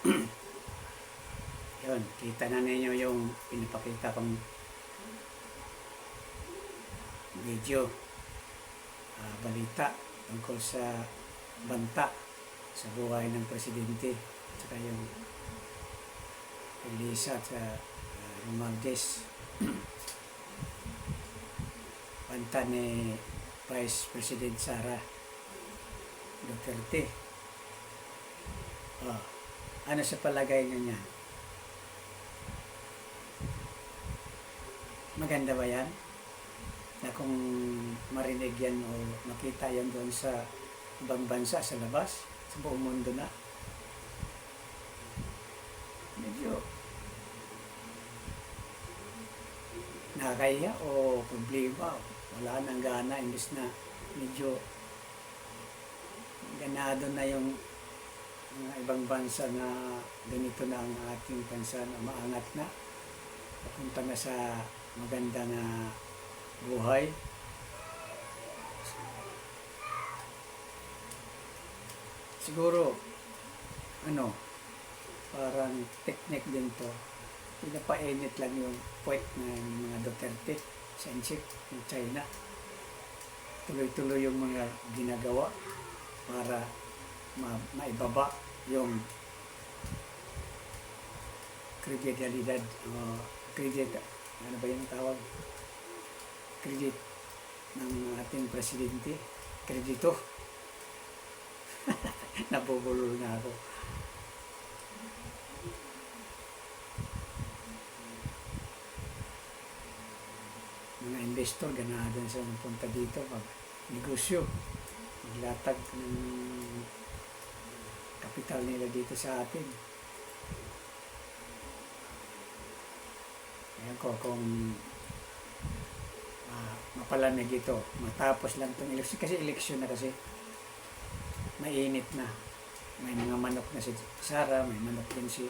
Yun, kita na ninyo yung pinapakita kong video, balita tungkol sa banta sa buhay ng presidente at saka yung Elisa at Romualdez. Banta ni Vice President Sara Duterte. Ano sa palagay niya? Maganda ba yan? Na kung marinig yan o makita yan doon sa ibang bansa, sa labas, sa buong mundo na, medyo nakakaya o problema, wala nang gana, imbis na medyo ganado na yung mga ibang bansa na ganito na ang ating bansa na maangat na, papunta na sa maganda na buhay. Siguro parang technique din to, pinapainit lang yung puwet ng mga Duterte sa ng China. Tuloy-tuloy yung mga ginagawa para maibaba yung kredibilidad ano ba yung tawag? Credit ng ating presidente. Kredito. Nabubulol na ako. Mga investor, ganahan sa punta dito pag negosyo. Maglatag ng kapital nila dito sa atin. Ayan ko kung mapalamig ito, matapos lang itong eleksyon. Kasi eleksyon na kasi, mainit na. May mga manok na si Sara, may manok din si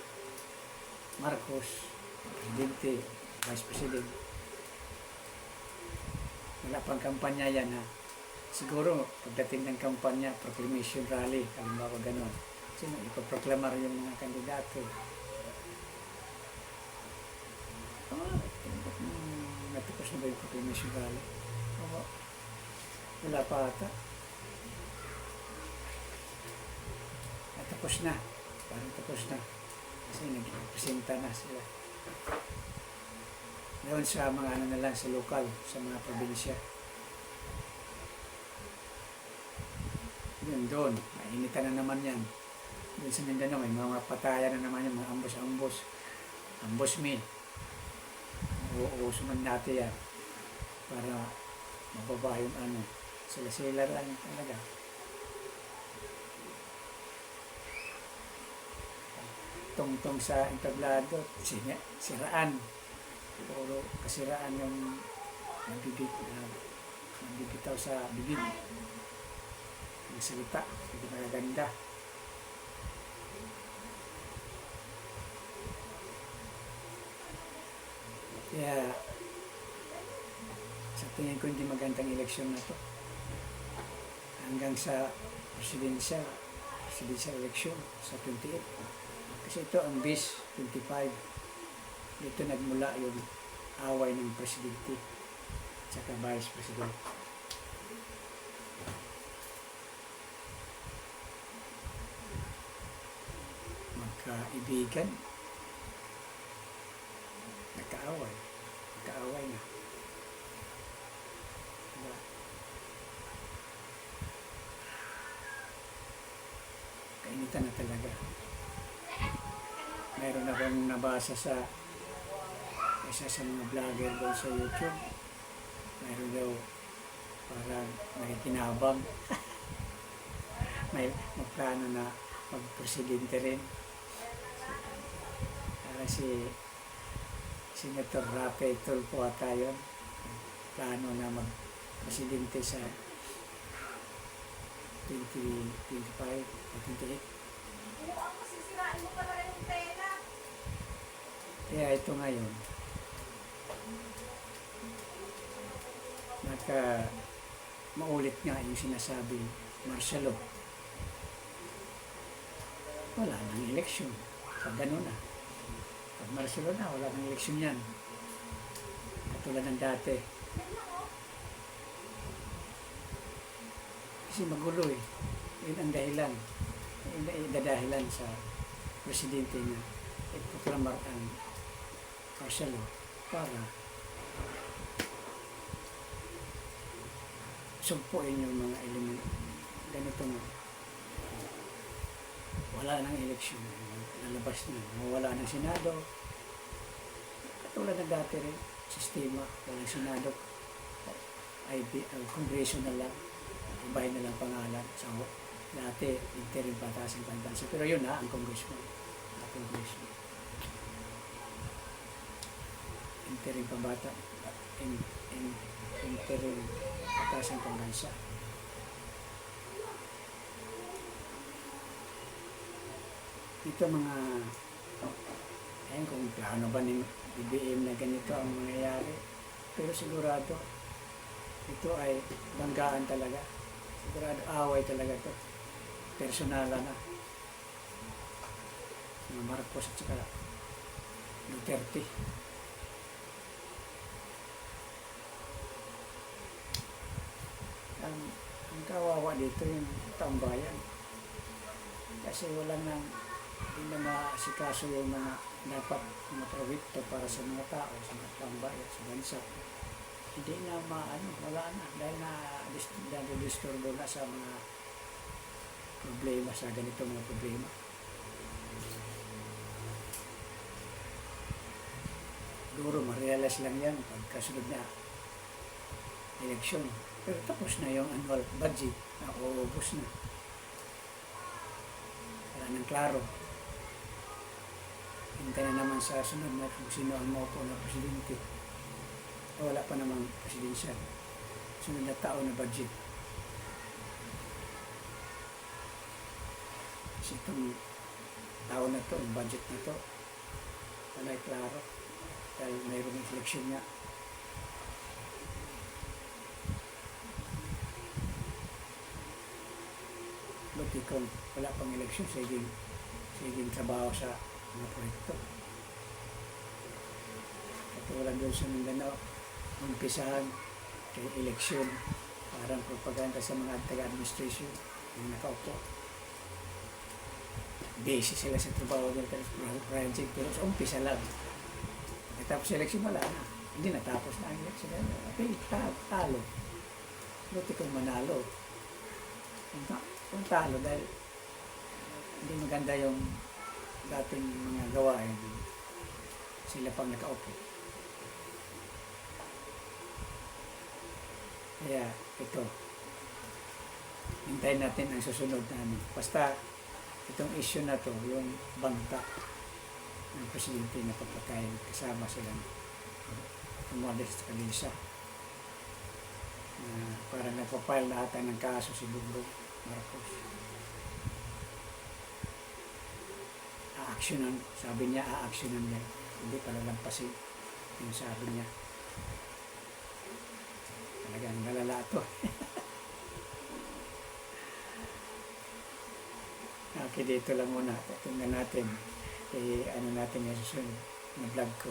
Marcos, Presidente, Vice President. Wala pang kampanya yan ha. Siguro, pagdating ng kampanya, proclamation rally, halimbawa gano'n. Sino, ipaproklamar yung mga kandidato. Natapos na ba yung proclamation rally? Wala pa ata. Tapos na. Parang tapos na. Kasi nag-presenta na sila. Ngayon sa mga na lang, sa lokal, sa mga probinsya. Yun doon, mainitan na naman yan. Doon sa Mindanao, may mga patayan na naman yan, mga ambos-ambos. Ambos me. Uusuman natin yan. Para mababa yung sila-sila lang talaga. Tungtong sa entablado, siraan. Puro kasiraan yung nabibitaw sa bibig. Yung salita, hindi magaganda. Kaya, sa tingin ko hindi magandang eleksyon na to. Hanggang sa presidential election sa 28. Kasi ito ang bis 25. Dito nagmula yung away ng presidente at saka vice president. Magkaibigan, nagkaaway na. Diba? Kainitan na talaga. Mayroon na akong nabasa sa isa sa mga vlogger doon sa YouTube. Mayroon daw parang nakikinabang. May magplano na mag-presidente rin. Si Senator Rafael Tulfo ata yun. Plano na mag-presidente sa 2025 o 28. Kaya ito ngayon, maulit nga yung sinasabi martial law. Wala nang eleksyon. Pag ganun na. Pag Barcelona, wala nang eleksyon yan. Katulad ng dati. Kasi magulo eh. Yun ang dahilan. Yun ang dadahilan sa presidente na ipoklamar ang martial law para sumpuin yung mga element. Ganito na. Wala nang eleksyon. Lalabas na. Wala ng Senado. Katulad ng dati rin. Sistema. Walang Senado. Kongreso na lang. Ibahin na lang pangalan. So, dati, interim pataas ang pambansa. Pero yun na, ang congressman. Ang congressman. Interim pambata. Interim pataas ang pambansa. Ito mga, ayun kung plano ba ni BBM na ganito ang mangyayari. Pero sigurado, ito ay banggaan talaga. Sigurado away talaga ito. Personala na. Mga Marcos at saka Duterte. Ang kawawa dito yung taong bayan. Kasi wala nang, hindi na maasikaso yung mga dapat maprawikto para sa mga tao, sa mga taong bayan, sa bansa. Hindi na wala na. Dahil na-disturbo na sa mga problema, sa ganito mga problema. Siguro ma-realize lang yan pagkasunod na eleksyon. Pero tapos na yung annual budget na uubos na. Wala nang klaro. Hintay na naman sa sunod na kung sino ang maupo na presidente. Wala pa namang presidensyal. Sunod na taon na budget. Kasi itong taon na to, ang budget na to, wala'y klaro. Dahil mayroong eleksyon nga. Buti kung wala pang eleksyon, siging trabaho sa mga proyekto. Katulad doon sa Mindanao, umpisahan kay eleksyon, parang propaganda sa mga taga-administration yung nakaupo. Busy sila sa trabaho ng project, pero sa umpisa lang. Tapos eleksyon wala na. Hindi natapos na ang eleksyon. Okay, talo. Buti kung manalo. Kung talo dahil hindi maganda yung dating mga gawain. Sila pang nakaupo. Kaya ito, hintayin natin ang susunod na basta itong issue na to, yung bangka ng presidente na papatayin, kasama silang umalis sa kanisa. Parang nagpapile na ata ng kaso si Bongbong Marcos. A-actionan, sabi niya, a-actionan niya. Hindi palalampasin yung sabi niya. Talagang nalala ito. Okay, dito lang muna. Tingnan natin. Ano natin yung susunod na vlog ko.